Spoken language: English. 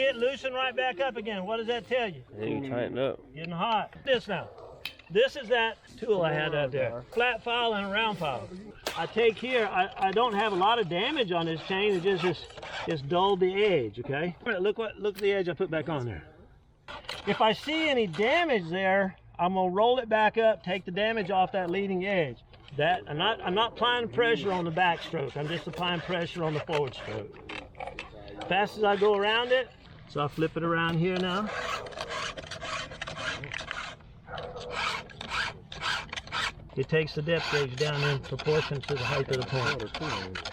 It loosen right back up again. What does that tell you? You tighten up. Getting hot. This now. This is that tool I had out there. Flat file and a round file. I take here, I don't have a lot of damage on this chain. It just dulled the edge, okay? Look at the edge I put back on there. If I see any damage there, I'm gonna roll it back up, take the damage off that leading edge. I'm not applying pressure on the backstroke. I'm just applying pressure on the forward stroke. Fast as I go around it, so I flip it around here now. It takes the depth gauge down in proportion to the height of the point.